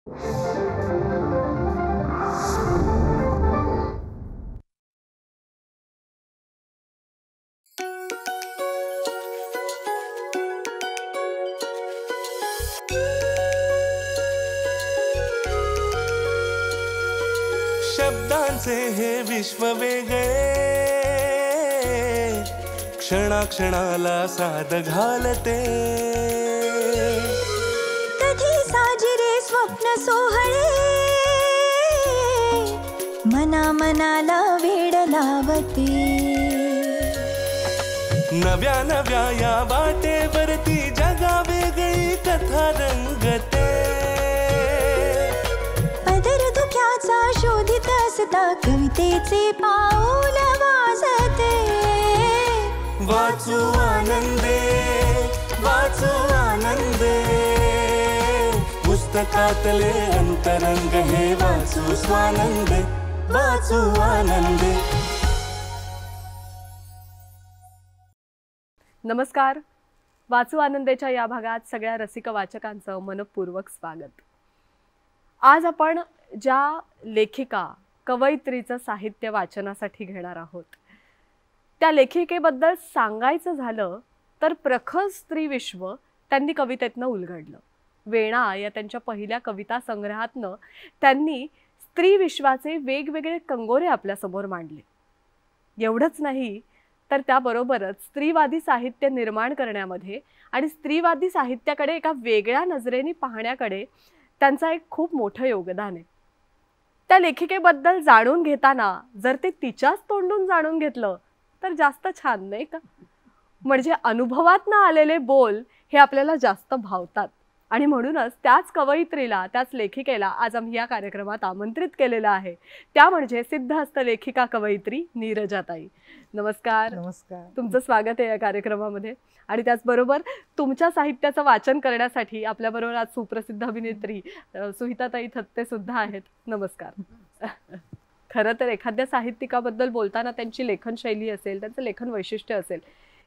शब्दांचे हे विश्व वेगळे, क्षणाक्षणाला साद घालते. कधी साजिरे स्वप्न सोहळे, मना मनाला वेड लावते. नव्या नव्या या वाटेवरती जगा वेगळी कथा रंगते. पदर धुक्याचा शोधित असता कवितेचे पाऊल वाजते. वाचू आनंदे, वाचू आनंदे, पुस्तकातले अंतरंग हे वाचू स्वानंदे, वाचू आनंदे. नमस्कार. वाचू आनंदेच्या या भागात सगळ्या रसिक वाचकांचं मनपूर्वक स्वागत. आज आपण ज्या लेखिका कवयित्रीचं साहित्य वाचनासाठी घेणार आहोत त्या लेखिकेबद्दल सांगायचं झालं तर प्रखर स्त्री विश्व त्यांनी कवितेतनं उलगडलं. वेणा या त्यांच्या पहिल्या कविता संग्रहातनं त्यांनी स्त्री विश्वाचे वेगवेगळे कंगोरे आपल्यासमोर मांडले. एवढंच नाही तर त्याबरोबरच स्त्रीवादी साहित्य निर्माण करण्यामध्ये आणि स्त्रीवादी साहित्याकडे एका वेगळ्या नजरेने पाहण्याकडे त्यांचं एक खूप मोठं योगदान आहे. त्या लेखिकेबद्दल जाणून घेताना जर ते तिच्याच तोंडून जाणून घेतलं तर जास्त छान नाही का? म्हणजे अनुभवात ना आलेले बोल हे आपल्याला जास्त भावतात आणि म्हणूनच त्याच कवयित्रीला, त्याच लेखिकेला आज आम्ही या कार्यक्रमात आमंत्रित केलेलं आहे. त्या म्हणजे सिद्धहस्त लेखिका कवयित्री नीरजाताई. नमस्कार. नमस्कार. तुमचं स्वागत आहे या कार्यक्रमामध्ये. आणि त्याचबरोबर तुमच्या साहित्याचं वाचन करण्यासाठी आपल्याबरोबर आज सुप्रसिद्ध अभिनेत्री सुहिताताई थत्ते सुद्धा आहेत. नमस्कार. खरं तर एखाद्या साहित्यिकाबद्दल बोलताना त्यांची लेखन शैली असेल, त्यांचं लेखन वैशिष्ट्य असेल,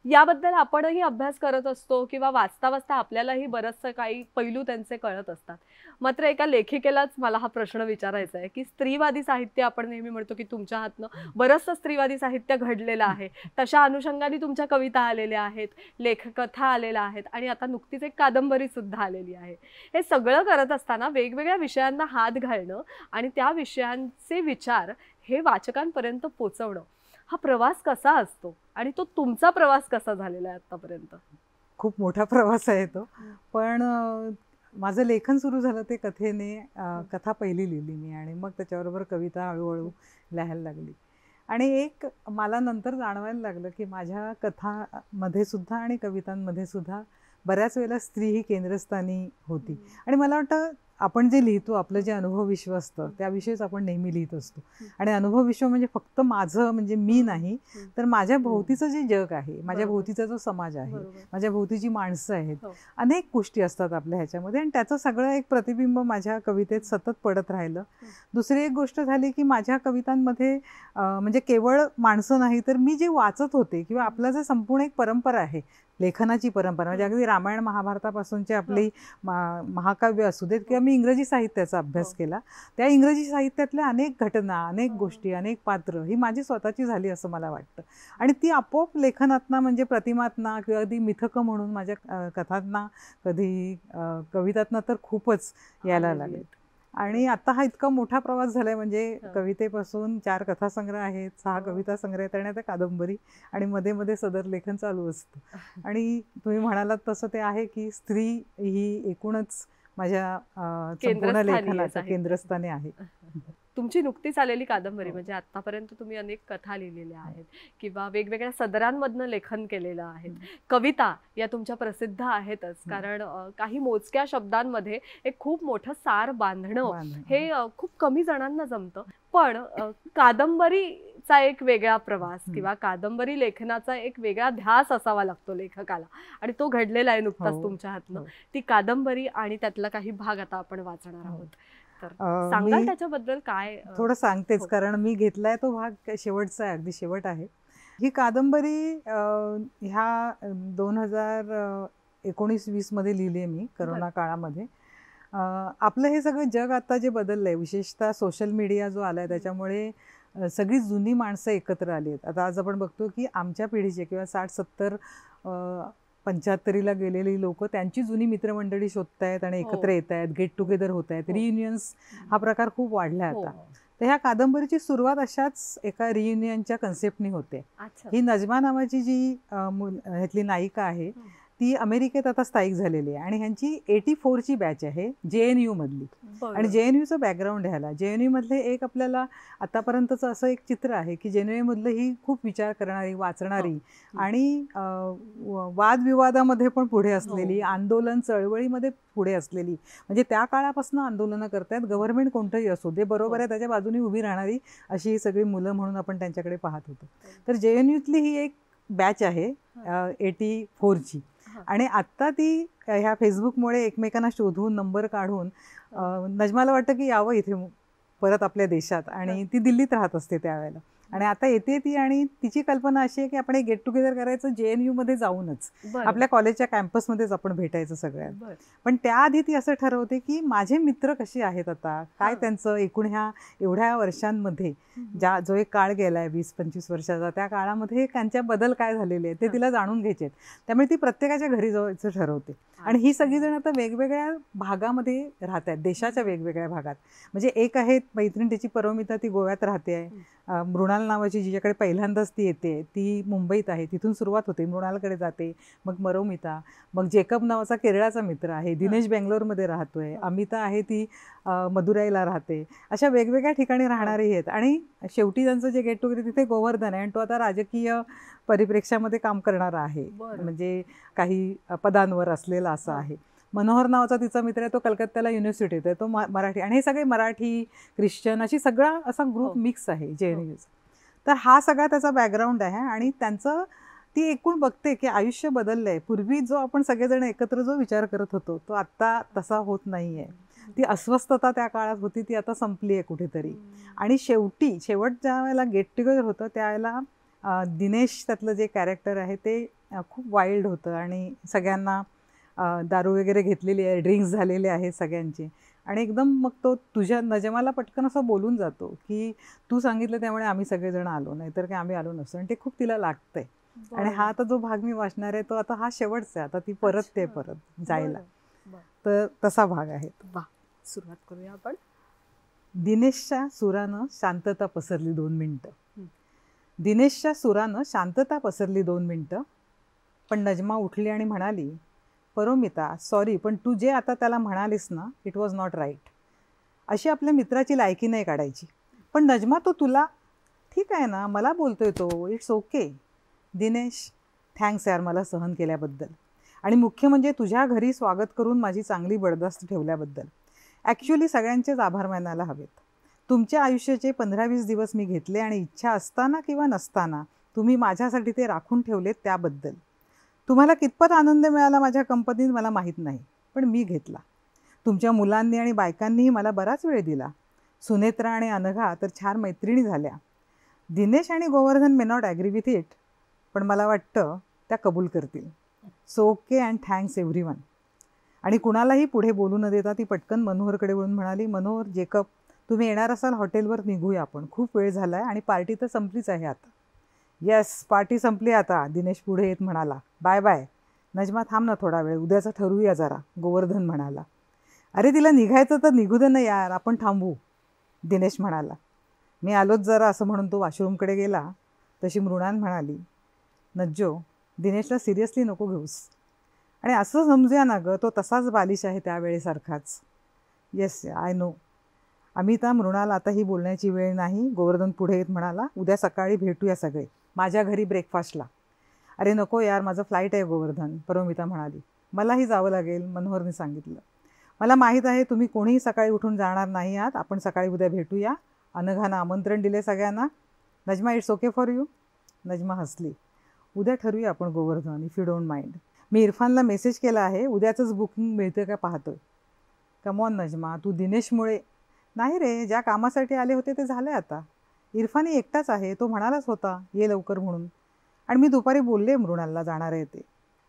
याबद्दल आपणही अभ्यास करत असतो किंवा वाचता वाचता आपल्यालाही बरंचसं काही पैलू त्यांचे कळत असतात. मात्र एका लेखिकेलाच मला हा प्रश्न विचारायचा आहे की स्त्रीवादी साहित्य आपण नेहमी म्हणतो की तुमच्या हातनं बरंचसं स्त्रीवादी साहित्य घडलेलं आहे. तशा अनुषंगाने तुमच्या कविता आलेल्या आहेत, लेखकथा आलेल्या आहेत आणि आता नुकतीच एक कादंबरी सुद्धा आलेली आहे. हे सगळं करत असताना वेगवेगळ्या विषयांना हात घालणं आणि त्या विषयांचे विचार हे वाचकांपर्यंत पोचवणं, हा प्रवास कसा असतो आणि तो तुमचा प्रवास कसा झालेला आहे आतापर्यंत? खूप मोठा प्रवास आहे तो. पण माझं लेखन सुरू झालं ते कथेने. कथा पहिली लिहिली मी आणि मग त्याच्याबरोबर कविता हळूहळू लिहायला लागली. आणि एक मला नंतर जाणवायला लागलं की माझ्या कथांमध्ये सुद्धा आणि कवितांमध्ये सुद्धा बऱ्याच वेळेला स्त्री ही केंद्रस्थानी होती. आणि मला वाटतं आपण जे लिहितो, आपलं जे अनुभव विश्व असतं त्याविषयीच आपण नेहमी लिहित असतो. आणि अनुभव विश्व म्हणजे फक्त माझं, म्हणजे मी नाही, तर माझ्या भोवतीचं जे जग आहे, माझ्या भोवतीचा जो समाज आहे, माझ्या भोवतीची माणसं आहेत, अनेक गोष्टी असतात आपल्या ह्याच्यामध्ये आणि त्याचं सगळं एक प्रतिबिंब माझ्या कवितेत सतत पडत राहिलं. दुसरी एक गोष्ट झाली की माझ्या कवितांमध्ये म्हणजे केवळ माणसं नाही तर मी जे वाचत होते किंवा आपलं जे संपूर्ण एक परंपरा आहे, लेखनाची परंपरा, म्हणजे अगदी रामायण महाभारतापासूनची आपली महाकाव्य असू देत किंवा मी इंग्रजी साहित्याचा अभ्यास केला, त्या इंग्रजी साहित्यातल्या अनेक घटना, अनेक गोष्टी, अनेक पात्र ही माझी स्वतःची झाली असं मला वाटतं. आणि ती आपोआप लेखनातना, म्हणजे प्रतिमातना किंवा कधी मिथकं म्हणून माझ्या कथांना, कधी कवितांना तर खूपच यायला लागेल. आणि आता हा इतका मोठा प्रवास झालाय, म्हणजे कवितेपासून 4 कथासंग्रह आहेत, 6 कविता संग्रह आहेत आणि आता कादंबरी, आणि मध्ये मध्ये सदर लेखन चालू असतं. आणि तुम्ही म्हणालात तसं ते आहे की स्त्री ही एकूणच माझ्या संपूर्ण लेखनाचं केंद्रस्थानी आहे. तुमची नुकतीच आलेली कादंबरी, म्हणजे आतापर्यंत तुम्ही अनेक कथा लिहिलेल्या आहेत किंवा वेगवेगळ्या सदरांमधनं लेखन केलेलं आहे. कविता या तुमच्या प्रसिद्ध आहेतच, कारण काही मोजक्या शब्दांमध्ये एक खूप मोठं सार बांधणं हे खूप कमी जणांना जमतं. पण कादंबरीचा एक वेगळा प्रवास किंवा कादंबरी लेखनाचा एक वेगळा ध्यास असावा लागतो लेखकाला, आणि तो घडलेला आहे नुकताच तुमच्या हातनं. ती कादंबरी आणि त्यातला काही भाग आता आपण वाचणार आहोत. तर सांगाल त्याच्याबद्दल काय? थोडं सांगतेच, कारण मी घेतलाय तो भाग शेवटचा आहे, अगदी शेवट आहे. ही कादंबरी ह्या 2019-20 मध्ये लिहिली आहे मी, करोना काळामध्ये. आपलं हे सगळं जग आता जे बदललं आहे, विशेषतः सोशल मीडिया जो आला आहे त्याच्यामुळे सगळी जुनी माणसं एकत्र आली आहेत. आता आज आपण बघतो की आमच्या पिढीचे किंवा 60-70 75ला गेलेली लोक त्यांची जुनी मित्रमंडळी शोधत आहेत आणि एकत्र येत आहेत, गेट टुगेदर होत आहेत, रियुनियन्स हा प्रकार खूप वाढला आहे आता. तर ह्या कादंबरीची सुरुवात अशाच एका रियुनियनच्या कन्सेप्टनी होते. ही नजमा नावाची जी ह्यातली नायिका आहे ती अमेरिकेत आता स्थायिक झालेली आहे आणि ह्यांची 84ची बॅच आहे JNU मधली. आणि JNUचं बॅकग्राऊंड ह्याला JNU मधले एक आपल्याला आतापर्यंतचं असं एक चित्र आहे की JNU मधलं ही खूप विचार करणारी, वाचणारी आणि वादविवादामध्ये पण पुढे असलेली, आंदोलन चळवळीमध्ये पुढे असलेली, म्हणजे त्या काळापासून आंदोलनं करतायत, गव्हर्नमेंट कोणतंही असो दे बरोबर आहे त्याच्या बाजूने उभी राहणारी अशी ही सगळी मुलं म्हणून आपण त्यांच्याकडे पाहत होतो. तर JNUतली ही एक बॅच आहे 84ची आणि आत्ता ती ह्या फेसबुकमुळे एकमेकांना शोधून नंबर काढून नजमाला वाटतं की यावं इथे परत आपल्या देशात आणि ती दिल्लीत राहत असते त्यावेळेला आणि आता येते ती आणि तिची कल्पना अशी आहे की आपण एक गेट टुगेदर करायचं JNU मध्ये जाऊनच, आपल्या कॉलेजच्या कॅम्पसमध्येच आपण भेटायचं सगळ्यात. पण त्याआधी ती असं ठरवते की माझे मित्र कसे आहेत आता, काय त्यांचं एकूण ह्या एवढ्या वर्षांमध्ये जो एक काळ गेलाय 20-25 वर्षाचा, त्या काळामध्ये त्यांच्या बदल काय झालेले आहेत ते तिला जाणून घ्यायचे आहेत. त्यामुळे ती प्रत्येकाच्या घरी जायचं ठरवते आणि ही सगळीजण आता वेगवेगळ्या भागामध्ये राहत आहेत, देशाच्या वेगवेगळ्या भागात. म्हणजे एक आहे मैत्रीण तिची परमिता, ती गोव्यात राहते आहे. मृणाल नावाची जिच्याकडे पहिल्यांदाच ती येते ती मुंबईत आहे, तिथून सुरुवात होते, मृणालकडे जाते, मग मरोमिता, मग जेकब नावाचा केरळाचा मित्र आहे, दिनेश बेंगलोरमध्ये राहतोय, अमिता आहे ती मदुराईला राहते. अशा वेगवेगळ्या ठिकाणी राहणारे आहेत आणि शेवटी त्यांचं जे गेट टुगेदर तिथे गोवर्धन आहे आणि तो आता राजकीय परिप्रेक्षामध्ये काम करणारा आहे, म्हणजे काही पदांवर असलेला असा आहे. मनोहर नावाचा तिचा मित्र आहे, तो कलकत्त्याला युनिव्हर्सिटीत आहे, तो मराठी, आणि हे सगळे मराठी ख्रिश्चन अशी सगळा असा ग्रुप मिक्स आहे JNUचा. तर हा सगळा त्याचा बॅकग्राऊंड आहे आणि त्यांचं ती एकूण बघते की आयुष्य बदललं आहे. पूर्वी जो आपण सगळेजण एकत्र जो विचार करत होतो तो आत्ता तसा होत नाही आहे. ती अस्वस्थता त्या काळात होती ती आता संपली आहे कुठेतरी. आणि शेवट ज्या वेळेला गेट टुगेदर होतं त्यावेळेला दिनेश त्यातलं जे कॅरेक्टर आहे ते खूप वाईल्ड होतं आणि सगळ्यांना दारू वगैरे घेतलेली आहे, ड्रिंक्स झालेले आहेत सगळ्यांचे आणि एकदम मग तो तुझ्या नजमाला पटकन असं बोलून जातो की तू सांगितलं त्यामुळे आम्ही सगळेजण आलो, नाहीतर काय आम्ही आलो नसतो. आणि ते खूप तिला लागतंय. आणि हा आता जो भाग मी वाचणार आहे तो आता हा शेवटचा आहे, आता ती परत जायला, तर तसा भाग आहे. सुरुवात करूया आपण. दिनेशच्या सुरानं शांतता पसरली 2 मिनिटं. दिनेशच्या सुरानं शांतता पसरली 2 मिनिटं. पण नजमा उठली आणि म्हणाली, परोमिता सॉरी, पण तू जे आता त्याला म्हणालीस ना इट वॉज नॉट राईट. अशी आपल्या मित्राची लायकी नाही काढायची. पण नजमा तो तुला ठीक आहे ना, मला बोलतोय तो, इट्स ओके. दिनेश थँक्स यार मला सहन केल्याबद्दल आणि मुख्य म्हणजे तुझ्या घरी स्वागत करून माझी चांगली बडदास्त ठेवल्याबद्दल. ॲक्च्युली सगळ्यांचेच आभार मानायला हवेत. तुमच्या आयुष्याचे 15-20 दिवस मी घेतले आणि इच्छा असताना किंवा नसताना तुम्ही माझ्यासाठी ते राखून ठेवलेत त्याबद्दल. तुम्हाला कितपत आनंद मिळाला माझ्या कंपनीत मला माहीत नाही, पण मी घेतला. तुमच्या मुलांनी आणि बायकांनीही मला बराच वेळ दिला. सुनेत्रा आणि अनघा तर छान मैत्रिणी झाल्या. दिनेश आणि Govardhan may not agree with it, पण मला वाटतं त्या कबूल करतील. So okay and thanks everyone. आणि कुणालाही पुढे बोलू न देता ती पटकन मनोहरकडे वळून म्हणाली, मनोहर, जेकब, तुम्ही येणार असाल हॉटेलवर निघूया आपण, खूप वेळ झाला आहे आणि पार्टी तर संपलीच आहे आता. येस, पार्टी संपली आता, दिनेश पुढे येत म्हणाला. Bye bye. नजमा थांब ना थोडा वेळ, उद्याचं ठरवूया जरा, गोवर्धन म्हणाला. अरे तिला निघायचं तर निघू दे ना यार, आपण थांबू, दिनेश म्हणाला. मी आलोच जरा, असं म्हणून तो वॉशरूमकडे गेला. तशी मृणाल म्हणाली, नज्जो, दिनेशला सिरियसली नको घेऊस. आणि असं समजूया ना गं, तो तसाच बालिश आहे त्यावेळेसारखाच. Yes I know. Amita, Mrunal, आता ही बोलण्याची वेळ नाही, गोवर्धन पुढे येत म्हणाला. उद्या सकाळी भेटूया सगळे माझ्या घरी ब्रेकफास्टला. अरे नको यार, माझं फ्लाईट आहे गोवर्धन, परोमिता म्हणाली. मलाही जावं लागेल, मनोहरने सांगितलं. मला माहीत आहे तुम्ही कोणीही सकाळी उठून जाणार नाही आहात, आपण सकाळी उद्या भेटूया. अनघानं आमंत्रण दिले सगळ्यांना. Najma, it's okay for you. Najma हसली. उद्या ठरवूया आपण Govardhan, if you don't mind. मी इरफानला मेसेज केला आहे, उद्याचंच बुकिंग मिळतं का पाहतोय. कमॉन नजमा, तू दिनेशमुळे नाही रे, ज्या कामासाठी आले होते ते झालं आता. इरफानही एकटाच आहे, तो म्हणालाच होता ये लवकर म्हणून. आणि मी दुपारी बोलले मृणालला जाणार आहे ते.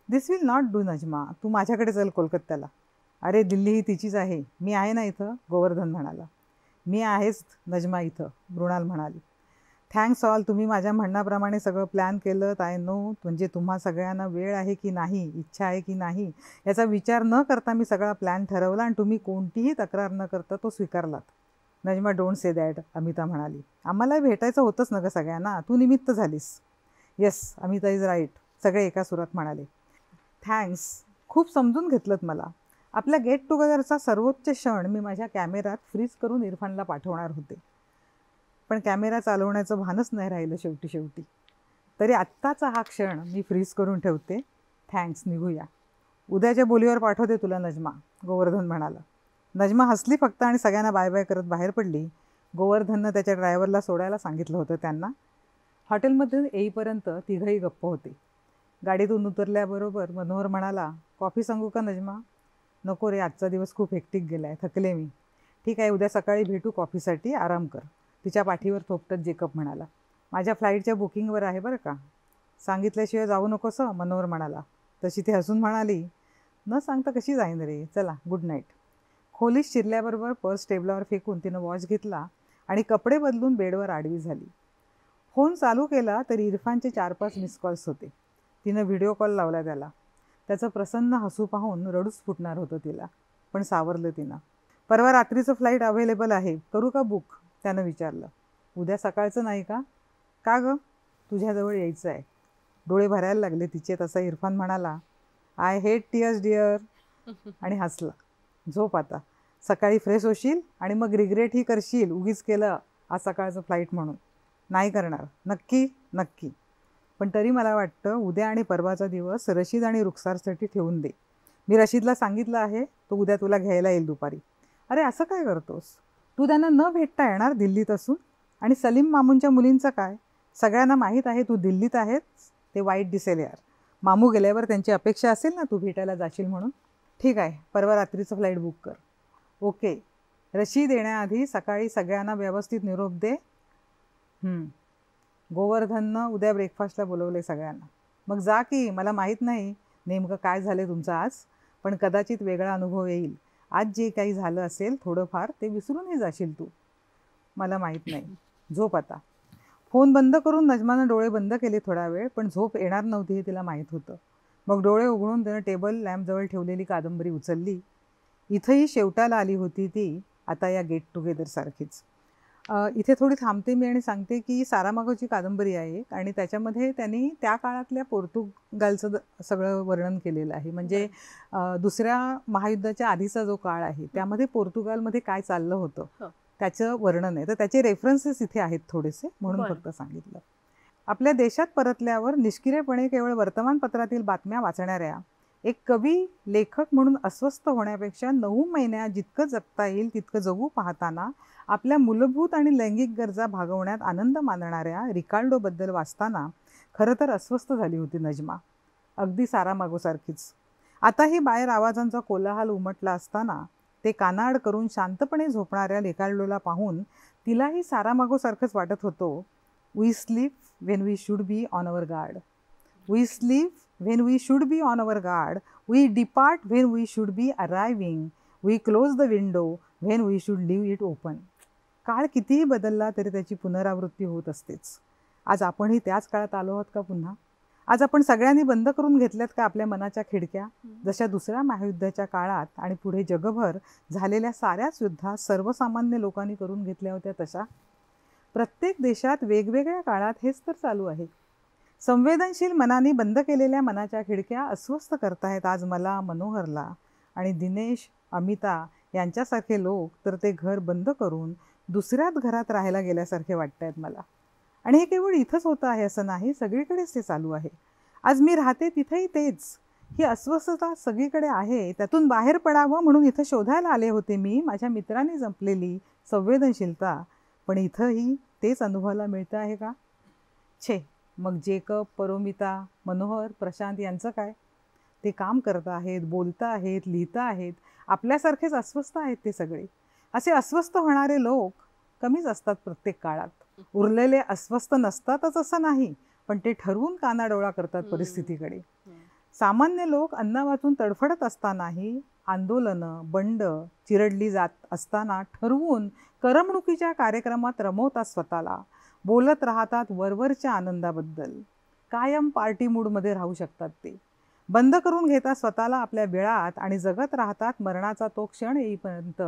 दिस विल नॉट डू नजमा, तू माझ्याकडे चल कोलकात्याला. अरे दिल्ली ही तिचीच आहे, मी आहे ना इथं, गोवर्धन म्हणाला. मी आहेच नजमा इथं, मृणाल म्हणाली. थँक्स ऑल, तुम्ही माझ्या म्हणण्याप्रमाणे सगळं प्लॅन केलं. आय नो, म्हणजे तुम्हा सगळ्यांना वेळ आहे की नाही, इच्छा आहे की नाही याचा विचार न करता मी सगळा प्लॅन ठरवला आणि तुम्ही कोणतीही तक्रार न करता तो स्वीकारलात. Najma, don't say that, Amita म्हणाली. आम्हाला भेटायचं होतंच ना गं सगळ्यांना, तू निमित्त झालीस. येस, अमिता इज राईट, सगळे एका सुरात म्हणाले. थँक्स, खूप समजून घेतलंत मला. आपल्या गेट टुगेदरचा सर्वोच्च क्षण मी माझ्या कॅमेऱ्यात फ्रीज करून इरफानला पाठवणार होते, पण कॅमेरा चालवण्याचं भानच नाही राहिलं शेवटी. तरी आत्ताचा हा क्षण मी फ्रीज करून ठेवते. थँक्स, निघूया. उद्याच्या बोलीवर पाठवते तुला नजमा, गोवर्धन म्हणाला. नजमा हसली फक्त आणि सगळ्यांना बाय बाय करत बाहेर पडली. गोवर्धननं त्याच्या ड्रायव्हरला सोडायला सांगितलं होतं त्यांना. हॉटेलमध्ये येईपर्यंत तिघंही गप्प होते. गाडीतून उतरल्याबरोबर मनोहर म्हणाला, कॉफी सांगू का नजमा? नको रे, आजचा दिवस खूप हेक्टिक गेला आहे, थकले मी. ठीक आहे, उद्या सकाळी भेटू कॉफीसाठी, आराम कर. तिच्या पाठीवर थोपटत जेकब म्हणाला. माझ्या फ्लाईटच्या बुकिंगवर आहे बरं का, सांगितल्याशिवाय जाऊ नकोस, मनोहर म्हणाला. तशी ती हसून म्हणाली, न सांगता कशी जाईन रे, चला गुड नाईट. खोलीत शिरल्याबरोबर पर्स टेबलावर फेकून तिनं वॉच घेतला आणि कपडे बदलून बेडवर आडवी झाली. फोन चालू केला तरी इरफानचे 4-5 मिस कॉल्स होते. तिनं व्हिडिओ कॉल लावला त्याला. त्याचं प्रसन्न हसू पाहून रडूच फुटणार होतं तिला, पण सावरलं तिनं. परवा रात्रीचं फ्लाईट अवेलेबल आहे, करू का बुक, त्यानं विचारलं. उद्या सकाळचं नाही का? का गं, तुझ्याजवळ यायचं आहे. डोळे भरायला लागले तिचे. तसा इरफान म्हणाला, आय हेट टीयर्स डिअर, आणि हसला. झोप आता, सकाळी फ्रेश होशील आणि मग रिग्रेटही करशील उगीच केलं आज सकाळचं फ्लाईट म्हणून. नाही करणार, नक्की नक्की. पण तरी मला वाटतं उद्या आणि परवाचा दिवस रशीद आणि रुखसारसाठी ठेवून दे. मी रशीदला सांगितलं आहे, तो उद्या तुला घ्यायला येईल दुपारी. अरे असं काय करतोस तू? त्यांना न भेटता येणार दिल्लीत असून? आणि सलीम मामूंच्या मुलींचं काय? सगळ्यांना माहीत आहे तू दिल्लीत आहेस, ते वाईट दिसेल यार. मामू गेल्यावर त्यांची अपेक्षा असेल ना तू भेटायला जाशील म्हणून. ठीक आहे, परवा रात्रीचं फ्लाईट बुक कर. ओके. रशीद येण्याआधी सकाळी सगळ्यांना व्यवस्थित निरोप दे. गोवर्धननं उद्या ब्रेकफास्टला बोलवले सगळ्यांना. मग जा की, मला माहीत नाही नेमकं काय झालं तुमचं आज, पण कदाचित वेगळा अनुभव येईल. आज जे काही झालं असेल थोडंफार ते विसरूनही जाशील तू, मला माहीत नाही. झोप आता. फोन बंद करून नजमानं डोळे बंद केले थोडा वेळ, पण झोप येणार नव्हती हे तिला माहीत होतं. मग डोळे उघडून त्यानं टेबल लॅम्पजवळ ठेवलेली कादंबरी उचलली. इथंही शेवटाला आली होती ती, आता या गेट टुगेदरसारखीच. इथे थोडी थांबते मी आणि सांगते की सारामागोची कादंबरी आहे आणि त्याच्यामध्ये त्यांनी त्या काळातल्या पोर्तुगालचं सगळं वर्णन केलेलं आहे. म्हणजे दुसऱ्या महायुद्धाच्या आधीचा जो काळ आहे त्यामध्ये पोर्तुगालमध्ये काय चाललं होतं त्याचं वर्णन आहे. तर त्याचे रेफरन्सेस इथे आहेत थोडेसे, म्हणून फक्त सांगितलं. आपल्या देशात परतल्यावर निष्क्रियपणे केवळ वर्तमानपत्रातील बातम्या वाचणाऱ्या एक कवी लेखक म्हणून अस्वस्थ होण्यापेक्षा 9 महिन्यात जितकं जगता येईल तितकं जगू पाहताना आपल्या मूलभूत आणि लैंगिक गरजा भागवण्यात आनंद मानणाऱ्या रिकार्डोबद्दल वाचताना खरं तर अस्वस्थ झाली होती नजमा, अगदी सारामागोसारखीच. आताही बाहेर आवाजांचा कोलाहल उमटला असताना ते कानाड करून शांतपणे झोपणाऱ्या रिकार्डोला पाहून तिलाही सारामागोसारखंच वाटत होतं. We sleep when we should be on our guard. We sleep when we should be on our guard, we depart when we should be arriving, we close the window when we should leave it open. काळ कितीही बदलला तरी त्याची पुनरावृत्ती होत असतेच. आज आपणही त्याच काळात आलो आहोत का पुन्हा? आज आपण सगळ्यांनी बंद करून घेतल्यात का आपल्या मनाच्या खिडक्या, जशा दुसऱ्या महायुद्धाच्या काळात आणि पुढे जगभर झालेल्या साऱ्याच युद्धात सर्वसामान्य लोकांनी करून घेतल्या होत्या तशा? प्रत्येक देशात वेगवेगळ्या काळात हेच तर चालू आहे. संवेदनशील मनाने बंद केलेल्या मनाच्या खिडक्या अस्वस्थ करतायत आज मला, मनोहरला आणि दिनेश, अमिता यांच्यासारखे लोक तर ते घर बंद करून दुसऱ्याच घरात राहायला गेल्यासारखे वाटत आहेत मला. आणि हे केवळ इथंच होतं आहे असं नाही, सगळीकडेच ते चालू आहे. आज मी राहते तिथंही तेच. ही अस्वस्थता सगळीकडे आहे. त्यातून बाहेर पडावं म्हणून इथं शोधायला आले होते मी माझ्या मित्रांनी जपलेली संवेदनशीलता, पण इथंही तेच अनुभवायला मिळतं आहे का? छे. मग जेकब, परोमिता, मनोहर, प्रशांत यांचं काय? ते काम करत आहेत, बोलत आहेत, लिहित आहेत. आपल्यासारखेच अस्वस्थ आहेत ते सगळे. असे अस्वस्थ होणारे लोक कमीच असतात प्रत्येक काळात. उरलेले अस्वस्थ नसतातच असं नाही, पण ते ठरवून कानाडोळा करतात परिस्थितीकडे. सामान्य लोक अन्ना वाचून तडफडत असतानाही आंदोलनं बंड चिरडली जात असताना ठरवून करमणुकीच्या कार्यक्रमात रमवतात स्वतःला, बोलत राहतात वरवरच्या आनंदाबद्दल, कायम पार्टी मूडमध्ये राहू शकतात. ते बंद करून घेतात स्वतःला आपल्या बिळात आणि जगत राहतात मरणाचा तो क्षण येईपर्यंत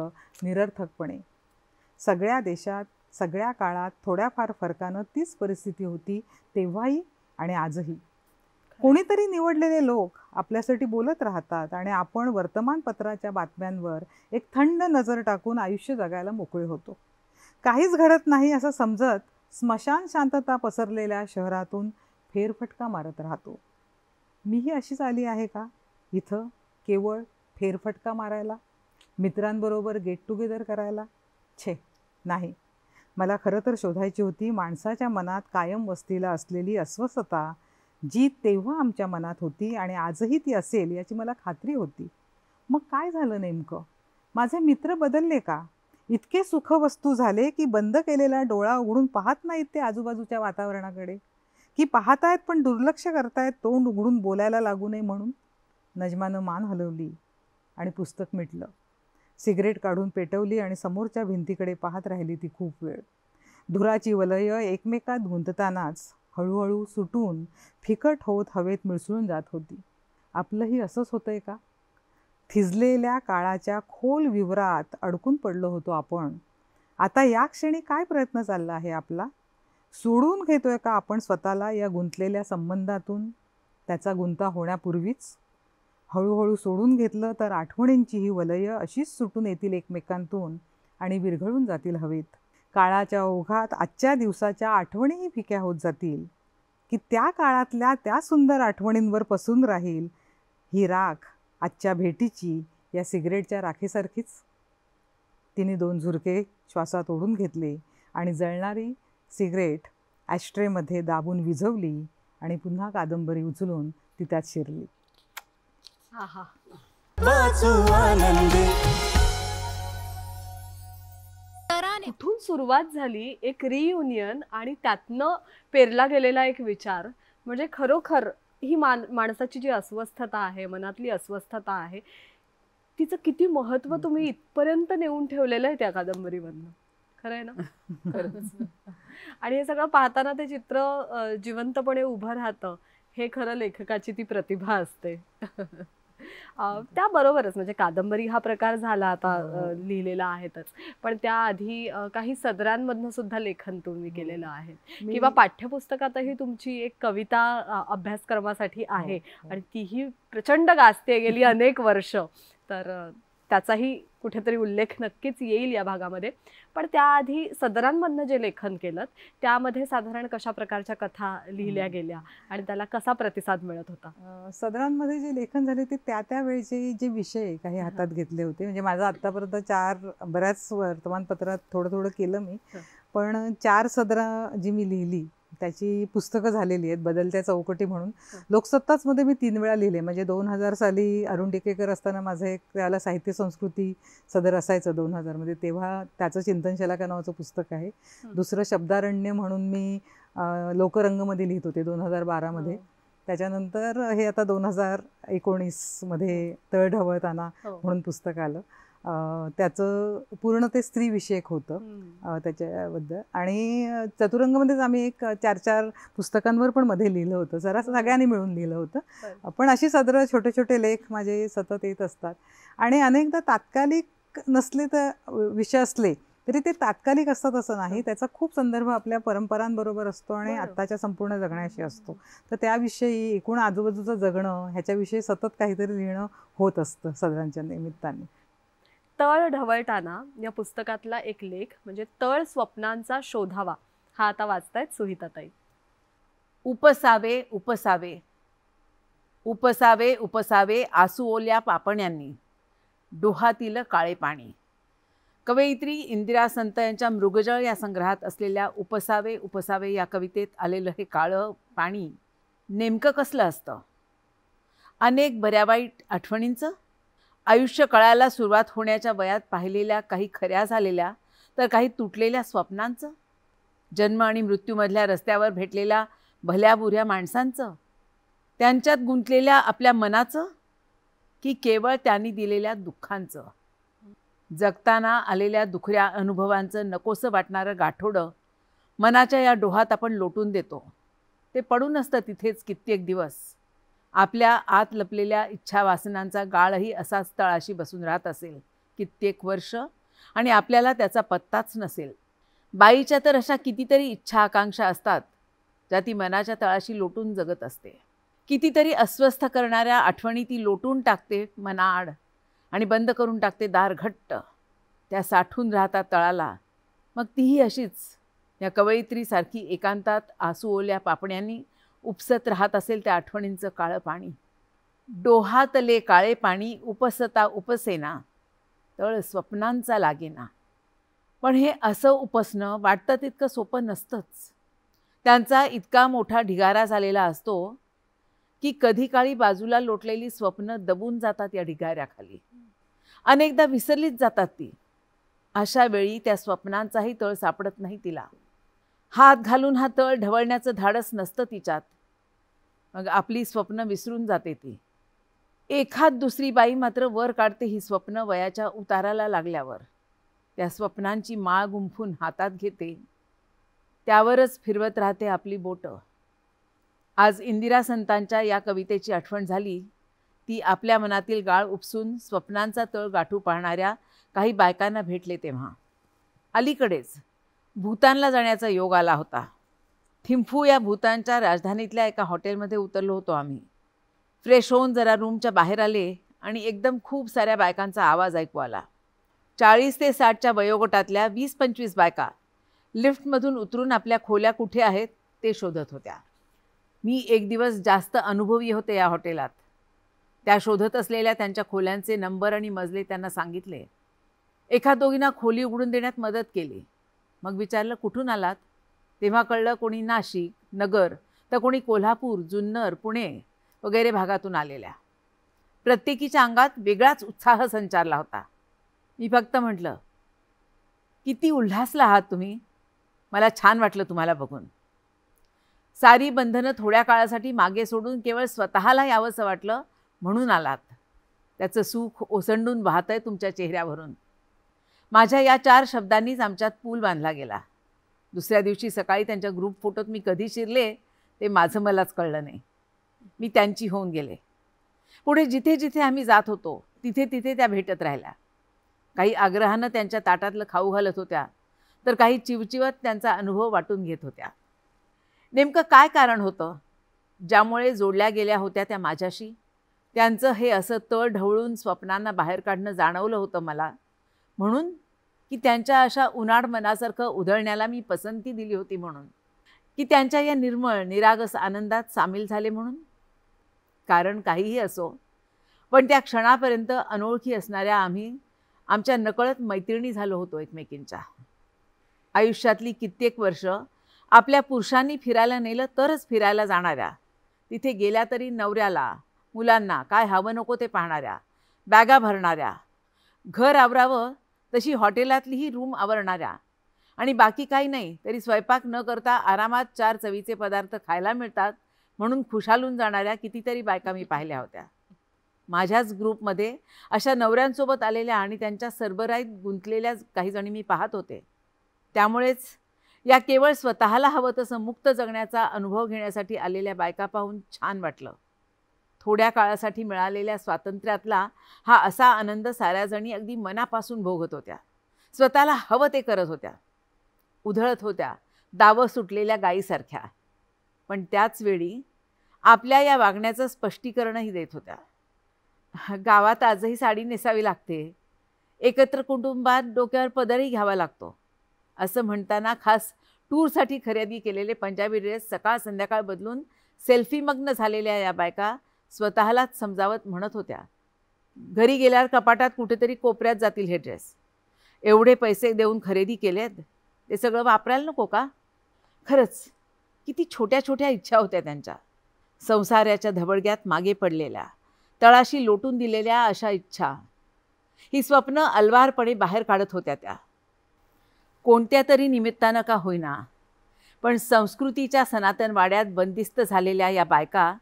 निरर्थकपणे. सगळ्या देशात सगळ्या काळात थोड्याफार फरकानं तीच परिस्थिती होती, तेव्हाही आणि आजही. कोणीतरी निवडलेले लोक आपल्यासाठी बोलत राहतात आणि आपण वर्तमानपत्राच्या बातम्यांवर एक थंड नजर टाकून आयुष्य जगायला मोकळे होतो. काहीच घडत नाही असं समजत स्मशान शांतता पसरलेल्या शहरातून फेरफटका मारत राहतो. मीही अशीच आली आहे का इथं केवळ फेरफटका मारायला, मित्रांबरोबर गेट टुगेदर करायला? छे नाही. मला खरं तर शोधायची होती माणसाच्या मनात कायम वस्तीला असलेली अस्वस्थता, जी तेव्हा आमच्या मनात होती आणि आजही ती असेल याची मला खात्री होती. मग काय झालं नेमकं? माझे मित्र बदलले का? इतके सुखवस्तू झाले की बंद केलेला डोळा उघडून पाहत नाहीत ते आजूबाजूच्या वातावरणाकडे, की पाहतायत पण दुर्लक्ष करतायत तोंड उघडून बोलायला लागू नये म्हणून? नजमानं मान हलवली आणि पुस्तक मिटलं. सिगरेट काढून पेटवली आणि समोरच्या भिंतीकडे पाहत राहिली ती खूप वेळ. धुराची वलय एकमेकात गुंततानाच हळूहळू सुटून फिकट होत हवेत मिसळून जात होती. आपलंही असंच होतंय का? थिजलेल्या काळाच्या खोल विवरात अडकून पडलो होतो आपण. आता या क्षणी काय प्रयत्न चालला आहे आपला? सोडून घेतोय का आपण स्वतःला या गुंतलेल्या संबंधातून, त्याचा गुंता होण्यापूर्वीच? हळूहळू सोडून घेतलं तर आठवणींची ही वलय अशीच सुटून येतील एकमेकांतून आणि विरघळून जातील हवेत. काळाच्या ओघात आजच्या दिवसाच्या आठवणीही फिक्या होत जातील, की त्या काळातल्या त्या सुंदर आठवणींवर पसून राहील ही राख आजच्या भेटीची या सिगरेटच्या राखेसारखीच. तिने 2 झुरके श्वासात ओढून घेतले आणि जळणारी सिगरेट ॲशट्रेमध्ये दाबून विझवली आणि पुन्हा कादंबरी उचलून ती त्यात शिरली. वाचू आनंदे. कुठून सुरुवात झाली एक रियुनियन आणि त्यातनं पेरला गेलेला एक विचार, म्हणजे खरोखर ही माणसाची जी अस्वस्थता आहे, मनातली अस्वस्थता आहे, तिचं किती महत्त्व तुम्ही इथपर्यंत नेऊन ठेवलेलं आहे त्या कादंबरीमधनं. खरं आहे ना? खरंच. आणि हे सगळं पाहताना ते चित्र जिवंतपणे उभं राहतं. हे खरं लेखकाची ती प्रतिभा असते. त्याबरोबरच म्हणजे कादंबरी हा प्रकार झाला आता लिहिलेला आहेतच, पण त्याआधी काही सदरांमधनं सुद्धा लेखन तुम्ही केलेलं आहे किंवा पाठ्यपुस्तकातही तुमची एक कविता अभ्यासक्रमासाठी आहे आणि तीही प्रचंड गाजते गेली अनेक वर्ष. तर त्याचाही कुठेतरी उल्लेख नक्कीच येईल या भागामध्ये. पण त्याआधी सदरांमधनं जे लेखन केलं त्यामध्ये साधारण कशा प्रकारच्या कथा लिहिल्या गेल्या आणि त्याला कसा प्रतिसाद मिळत होता? सदरांमध्ये जे लेखन झाले ते त्या वेळचे जे विषय काही हातात घेतले होते. म्हणजे माझं आत्तापर्यंत 4 बऱ्याच वर्तमानपत्रात थोडं केलं मी, पण 4 सदरं जी मी लिहिली त्याची पुस्तकं झालेली आहेत. बदलत्या चौकटी म्हणून लोकसत्ताचमध्ये मी 3 वेळा लिहिले. म्हणजे 2000 साली अरुण डिकेकर असताना माझं एक त्याला साहित्य संस्कृती सदर असायचं 2000 मध्ये, तेव्हा त्याचं चिंतनशलाका नावाचं पुस्तक आहे. दुसरं शब्दारण्य म्हणून मी लोकरंगमध्ये लिहित होते 2012 मध्ये. त्याच्यानंतर हे आता 2019 मध्ये तळ ढवळताना म्हणून पुस्तक आलं. त्याचं पूर्ण ते स्त्रीविषयक होतं त्याच्याबद्दल. आणि चतुरंगमध्येच आम्ही एक 4 पुस्तकांवर पण मध्ये लिहिलं होतं, जरा सगळ्यांनी मिळून लिहिलं होतं. पण अशी सदरं छोटे छोटे लेख माझे सतत येत असतात. आणि अनेकदा तात्कालिक नसले तर विषय असले तरी ते तात्कालिक असतात असं नाही, त्याचा खूप संदर्भ आपल्या परंपरांबरोबर असतो आणि आत्ताच्या संपूर्ण जगण्याशी असतो. तर त्याविषयी एकूण आजूबाजूचं जगणं ह्याच्याविषयी सतत काहीतरी लिहिणं होत असतं सदरांच्या निमित्ताने. तळ ढवळताना या पुस्तकातला एक लेख म्हणजे तळ स्वप्नांचा शोधावा हा आता वाचतायत सुहिताताई. उपसावे उपसावे उपसावे उपसावे आसू ओल्या पापण्यांनी, डोहातील काळे पाणी. कवयित्री इंदिरा संत यांच्या मृगजळ या संग्रहात असलेल्या उपसावे उपसावे या कवितेत आलेलं हे काळं पाणी नेमकं कसलं असतं? अनेक बऱ्यावाईट आठवणींचं, आयुष्य कळायला सुरुवात होण्याच्या वयात पाहिलेल्या काही खऱ्या झालेल्या तर काही तुटलेल्या स्वप्नांचं, जन्म आणि मृत्यूमधल्या रस्त्यावर भेटलेल्या भल्याबुऱ्या माणसांचं, त्यांच्यात गुंतलेल्या आपल्या मनाचं, की केवळ त्यांनी दिलेल्या दुःखांचं, जगताना आलेल्या दुखऱ्या अनुभवांचं नकोसं वाटणारं गाठोडं मनाच्या या डोहात आपण लोटून देतो. ते पडून असतं तिथेच कित्येक दिवस. आपल्या आत लपलेल्या इच्छा वासनांचा गाळही असाच तळाशी बसून राहत असेल कित्येक वर्ष, आणि आपल्याला त्याचा पत्ताच नसेल. बाईच्या तर अशा कितीतरी इच्छा आकांक्षा असतात ज्या ती मनाच्या तळाशी लोटून जगत असते. कितीतरी अस्वस्थ करणाऱ्या आठवणी ती लोटून टाकते मनाआड आणि बंद करून टाकते दार घट्ट. त्या साठून राहतात तळाला. मग तीही अशीच या कवयित्रीसारखी एकांतात आसू ओल्या पापण्यांनी उपसत राहत असेल त्या आठवणींचं काळं पाणी. डोहातले काळे पाणी उपसता उपसेना, तळ स्वप्नांचा लागेना. पण हे असं उपसणं वाटतं तितकं सोपं नसतंच. त्यांचा इतका मोठा ढिगारा झालेला असतो की कधी काळी बाजूला लोटलेली स्वप्न दबून जातात या ढिगाऱ्याखाली. अनेकदा विसरलीच जातात ती. अशा वेळी त्या स्वप्नांचाही तळ सापडत नाही तिला. हात घालून हा तळ ढवळण्याचं धाडस नसतं तिच्यात. मग आपली स्वप्न विसरून जाते ती. एखाद दुसरी बाई मात्र वर काढते ही स्वप्न वयाच्या उताराला लागल्यावर. त्या स्वप्नांची माळ गुंफून हातात घेते, त्यावरच फिरवत राहते आपली बोटं. आज इंदिरा संतांच्या या कवितेची आठवण झाली. ती आपल्या मनातील गाळ उपसून स्वप्नांचा तळ गाठू पाहणाऱ्या काही बायकांना भेटले तेव्हा. अलीकडेच भूतानला जाण्याचा योग आला होता. थिम्फू या भूतानच्या राजधानीतल्या एका हॉटेलमध्ये उतरलो होतो आम्ही. फ्रेश होऊन जरा रूमच्या बाहेर आले आणि एकदम खूप साऱ्या बायकांचा आवाज ऐकू आला. 40 ते 60च्या वयोगटातल्या 20-25 बायका लिफ्टमधून उतरून आपल्या खोल्या कुठे आहेत ते शोधत होत्या. मी एक दिवस जास्त अनुभवी होते या हॉटेलात. त्या शोधत असलेल्या त्यांच्या खोल्यांचे नंबर आणि मजले त्यांना सांगितले. एका दोघींना खोली उघडून देण्यात मदत केली. मग विचारलं कुठून आलात. तेव्हा कळलं कोणी नाशिक, नगर, तर कोणी कोल्हापूर, जुन्नर, पुणे वगैरे भागातून आलेल्या. प्रत्येकीच्या अंगात वेगळाच उत्साह संचारला होता. मी फक्त म्हटलं, किती उल्हासला आहात तुम्ही. मला छान वाटलं तुम्हाला बघून. सारी बंधनं थोड्या काळासाठी मागे सोडून केवळ स्वतःला यावंसं वाटलं म्हणून आलात. त्याचं सुख ओसंडून वाहतंय तुमच्या चेहऱ्यावरून. माझ्या या 4 शब्दांनीच आमच्यात पूल बांधला गेला. दुसऱ्या दिवशी सकाळी त्यांच्या ग्रुप फोटोत मी कधी शिरले ते माझं मलाच कळलं नाही. मी त्यांची होऊन गेले. पुढे जिथे जिथे आम्ही जात होतो तिथे तिथे त्या भेटत राहिल्या. काही आग्रहानं त्यांच्या ताटातलं खाऊ घालत होत्या, तर काही चिवचिवत त्यांचा अनुभव वाटून घेत होत्या. नेमकं काय कारण होतं ज्यामुळे जोडल्या गेल्या होत्या त्या माझ्याशी. त्यांचं हे असं तळ ढवळून स्वप्नांना बाहेर काढणं जाणवलं होतं मला, म्हणून की त्यांच्या अशा उनाड मनासारखं उधळण्याला मी पसंती दिली होती म्हणून, की त्यांच्या या निर्मळ निरागस आनंदात सामील झाले म्हणून. कारण काहीही असो, पण त्या क्षणापर्यंत अनोळखी असणाऱ्या आम्ही आमच्या नकळत मैत्रिणी झालो होतो एकमेकींच्या. आयुष्यातली कित्येक वर्ष आपल्या पुरुषांनी फिरायला नेलं तरच फिरायला जाणाऱ्या, तिथे गेल्या तरी नवऱ्याला मुलांना काय हवं नको ते पाहणाऱ्या, बॅगा भरणाऱ्या, घर आवरावं तशी हॉटेलातलीही रूम आवरणाऱ्या, आणि बाकी काही नाही तरी स्वयंपाक न करता आरामात 4 चवीचे पदार्थ खायला मिळतात म्हणून खुशालून जाणाऱ्या कितीतरी बायका मी पाहिल्या होत्या. माझ्याच ग्रुपमध्ये अशा नवऱ्यांसोबत आलेल्या आणि त्यांच्या सरबराईत गुंतलेल्या काही जणी मी पाहत होते. त्यामुळेच या केवळ स्वतःला हवं तसं मुक्त जगण्याचा अनुभव घेण्यासाठी आलेल्या बायका पाहून छान वाटलं. थोड्या काळासाठी मिळालेल्या स्वातंत्र्यातला हा असा आनंद साऱ्या जणी अगदी मनापासून भोगत होत्या. स्वतःला हवं ते करत होत्या, उधळत होत्या दावं सुटलेल्या गायीसारख्या. पण त्याच वेळी आपल्या या वागण्याचं स्पष्टीकरणही देत होत्या. गावात आजही साडी नेसावी लागते, एकत्र कुटुंबात डोक्यावर पदरही घ्यावा लागतो, असं म्हणताना खास टूरसाठी खरेदी केलेले पंजाबी ड्रेस सकाळ संध्याकाळ बदलून सेल्फीमग्न झालेल्या या बायका स्वतःलाच समजावत म्हणत होत्या, घरी गेल्यावर कपाटात कुठेतरी कोपऱ्यात जातील हे ड्रेस. एवढे पैसे देऊन खरेदी केलेत, ते सगळं वापरायला नको का. खरंच किती छोट्या छोट्या इच्छा होत्या त्यांच्या. संसाराच्या धबडग्यात मागे पडलेल्या, तळाशी लोटून दिलेल्या अशा इच्छा, ही स्वप्न अलवारपणे बाहेर काढत होत्या त्या. कोणत्या तरी निमित्तानं का होईना, पण संस्कृतीच्या सनातन वाड्यात बंदिस्त झालेल्या या बायका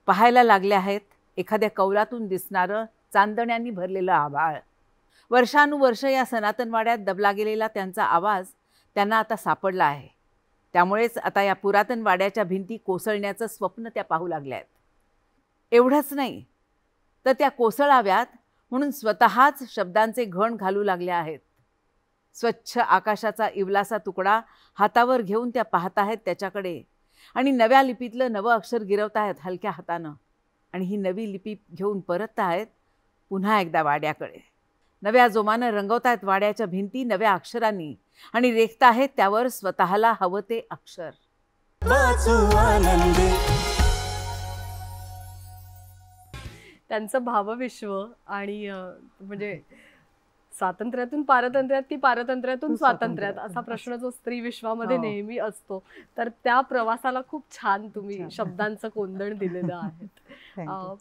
पाहायला लागल्या आहेत एखाद्या कौलातून दिसणारं चांदण्यांनी भरलेलं आभाळ. वर्षानुवर्ष या सनातनवाड्यात दबला गेलेला त्यांचा आवाज त्यांना आता सापडला आहे. त्यामुळेच आता या पुरातन वाड्याच्या भिंती कोसळण्याचं स्वप्न त्या पाहू लागल्या आहेत. एवढंच नाही तर त्या कोसळाव्यात म्हणून स्वतःच शब्दांचे घण घालू लागल्या आहेत. स्वच्छ आकाशाचा इवलासा तुकडा हातावर घेऊन त्या पाहत आहेत त्याच्याकडे आणि नव्या लिपीतलं नवं अक्षर गिरवत आहेत हलक्या हातानं. आणि ही नवी लिपी घेऊन परत आहेत पुन्हा एकदा वाड्याकडे. नव्या जोमानं रंगवत आहेत वाड्याच्या भिंती नव्या अक्षरांनी आणि रेखत आहेत त्यावर स्वतःला हवं ते अक्षर. वाचू आनंदी. त्यांचं भावविश्व आणि म्हणजे स्वातंत्र्यातून पारतंत्र्यात की पारतंत्र्यातून स्वातंत्र्यात असा प्रश्न जो स्त्री विश्वामध्ये हो. नेहमी असतो, तर त्या प्रवासाला खूप छान तुम्ही शब्दांचं कोंदण दिलेलं आहे. Thank you.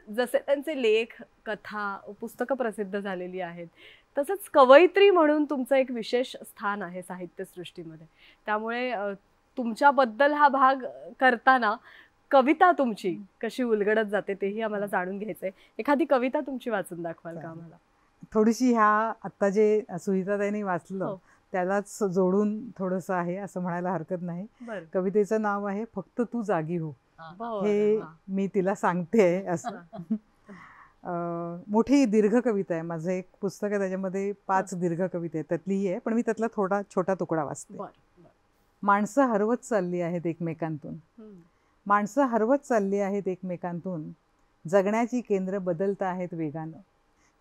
जसे त्यांचे लेख, कथा, पुस्तकं प्रसिद्ध झालेली आहेत, तसंच कवयित्री म्हणून तुमचं एक विशेष स्थान आहे साहित्यसृष्टीमध्ये. त्यामुळे तुमच्याबद्दल हा भाग करताना कविता तुमची कशी उलगडत जाते तेही आम्हाला जाणून घ्यायचंय. एखादी कविता तुमची वाचून दाखवाल का आम्हाला? थोडीशी ह्या आत्ता जे सुहिताताईंनी वाचलं हो. त्यालाच जोडून थोडंसं आहे असं म्हणायला हरकत नाही. बरं. कवितेचं नाव आहे फक्त तू जागी हो. बरं, हे वा. मी तिला सांगते असं. मोठी दीर्घ कविता आहे. माझं एक पुस्तक आहे त्याच्यामध्ये 5 दीर्घ कविता आहेत, त्यातली ही आहे, पण मी त्यातला थोडा छोटा तुकडा वाचते. बरं, बरं. माणसं हरवत चालली आहेत एकमेकांतून. हम्म. माणसं हरवत चालली आहेत एकमेकांतून. जगण्याची केंद्र बदलत आहेत वेगानं.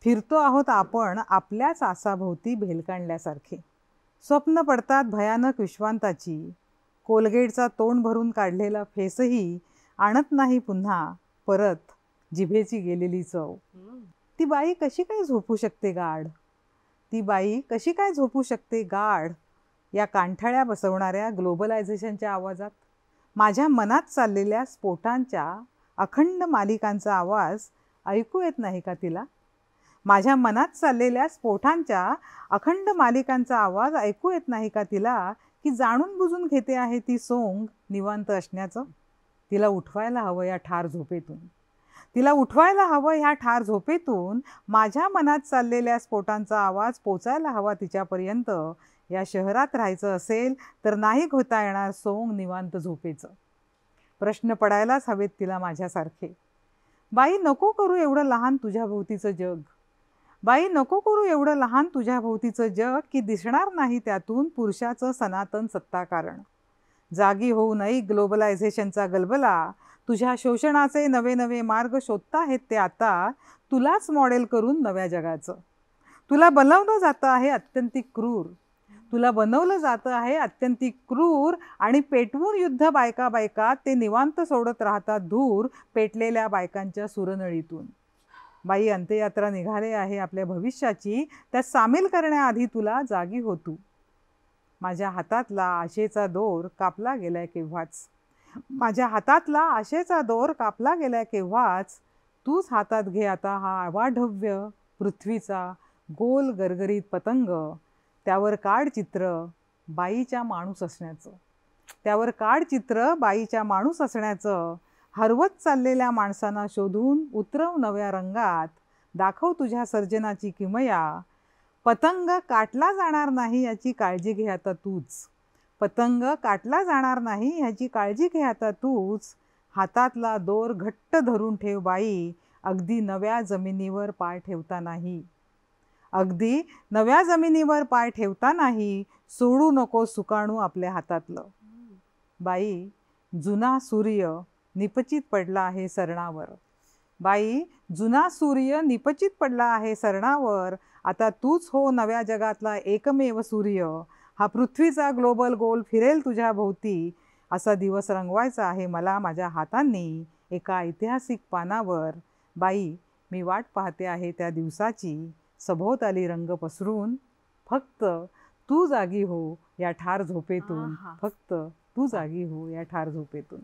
फिरतो आहोत आपण आपल्याच आसाभोवती भेलकांडल्यासारखे. स्वप्न पडतात भयानक विश्वांताची. कोलगेटचा तोंड भरून काढलेला फेसही आणत नाही पुन्हा परत जिभेची गेलेली चव. हम्म. ती बाई कशी काय झोपू शकते गाढ. ती बाई कशी काय झोपू शकते गाढ या कांठाळ्या बसवणाऱ्या ग्लोबलायझेशनच्या आवाजात. माझ्या मनात चाललेल्या स्फोटांच्या अखंड मालिकांचा आवाज ऐकू येत नाही का तिला. माझ्या मनात चाललेल्या स्फोटांच्या अखंड मालिकांचा आवाज ऐकू येत नाही का तिला, की जाणून बुजून घेते आहे ती सोंग निवांत असण्याचं. तिला उठवायला हवं या ठार झोपेतून. तिला उठवायला हवं ह्या ठार झोपेतून. माझ्या मनात चाललेल्या स्फोटांचा आवाज पोचायला हवा तिच्यापर्यंत. या शहरात राहायचं असेल तर नाही घेता येणार सोंग निवांत झोपेचं. प्रश्न पडायलाच हवेत तिला माझ्यासारखे. बाई नको करू एवढं लहान तुझ्या भोवतीचं जग. बाई नको करू एवढं लहान तुझ्या भोवतीचं जग, की दिसणार नाही त्यातून पुरुषाचं सनातन सत्ताकारण. जागी होऊ नये ग्लोबलायझेशनचा गलबला. तुझ्या शोषणाचे नवे नवे मार्ग शोधताहेत ते आता तुलाच मॉडेल करून नव्या जगाचं. तुला बनवलं जातं आहे अत्यंतिक क्रूर. तुला बनवलं जातं आहे अत्यंतिक क्रूर आणि पेटवून युद्ध बायका बायका ते निवांत सोडत राहतात धूर पेटलेल्या बायकांच्या सुरनळीतून. बाई अंत्ययात्रा निघाले आहे आपल्या भविष्याची. त्यात सामील करण्याआधी तुला जागी हो तू. माझ्या हातातला आशेचा दोर कापला गेलाय केव्हाच. माझ्या हातातला आशेचा दोर कापला गेलाय केव्हाच. तूच हातात घे आता हा अवाढव्य पृथ्वीचा गोल गरगरीत पतंग. त्यावर काढ चित्र बाईच्या माणूस असण्याचं. त्यावर काढ चित्र बाईच्या माणूस असण्याचं. हरवत चाललेल्या माणसांना शोधून उतरव नव्या रंगात. दाखव तुझ्या सर्जनाची किमया. पतंग काटला जाणार नाही याची काळजी घे आता तूच. पतंग काटला जाणार नाही ह्याची काळजी घे आता तूच. हातातला दोर घट्ट धरून ठेव बाई. अगदी नव्या जमिनीवर पाय ठेवता नाही. अगदी नव्या जमिनीवर पाय ठेवता नाही. सोडू नको सुकाणू आपल्या हातातलं. बाई जुना सूर्य निपचित पडला आहे सरणावर. बाई जुना सूर्य निपचित पडला आहे सरणावर. आता तूच हो नव्या जगातला एकमेव सूर्य. हा पृथ्वीचा ग्लोबल गोल फिरेल तुझ्या भोवती. असा दिवस रंगवायचा आहे मला माझ्या हातांनी एका ऐतिहासिक पानावर. बाई मी वाट पाहते आहे त्या दिवसाची. सभोवताली रंग पसरून. फक्त तू जागी हो या ठार झोपेतून. फक्त तू जागी हो या ठार झोपेतून.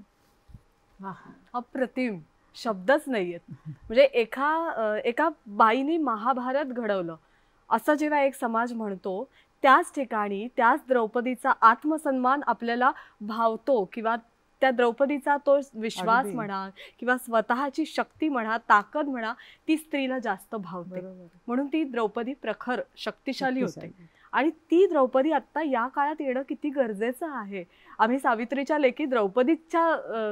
अप्रतिम. शब्दच नाहीयेत. म्हणजे एका बाईने महाभारत घडवलं असं जेव्हा एक समाज म्हणतो, त्याच ठिकाणी त्याच द्रौपदीचा आत्मसन्मान आपल्याला भावतो किंवा त्या द्रौपदीचा तो विश्वास अगदी. म्हणा किंवा स्वतःची शक्ती म्हणा, ताकद म्हणा, ती स्त्रीला जास्त भावते. बरोबर. म्हणून ती द्रौपदी प्रखर शक्तिशाली होते. शक्तिशाली. आणि ती द्रौपदी आत्ता या काळात येणं किती गरजेचं आहे. आम्ही सावित्रीच्या लेकी द्रौपदीच्या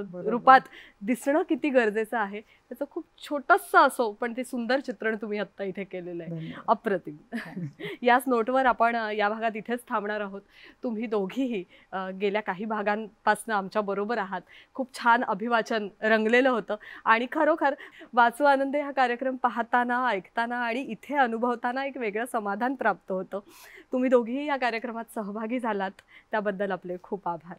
बरोबर. रूपात दिसणं किती गरजेचं आहे, त्याचं खूप छोटंसं असो पण ते सुंदर चित्रण तुम्ही आत्ता इथे केलेलं आहे. धन्यवाद. अप्रतिम. याच नोटवर आपण या भागात इथेच थांबणार आहोत. तुम्ही दोघीही गेल्या काही भागांपासून आमच्या बरोबर आहात. खूप छान अभिवाचन रंगलेलं होतं आणि खरोखर वाचू आनंदे हा कार्यक्रम पाहताना, ऐकताना आणि इथे अनुभवताना एक वेगळं समाधान प्राप्त होतं. तुम्ही दोघीही या कार्यक्रमात सहभागी झालात त्याबद्दल आपले खूप आभार.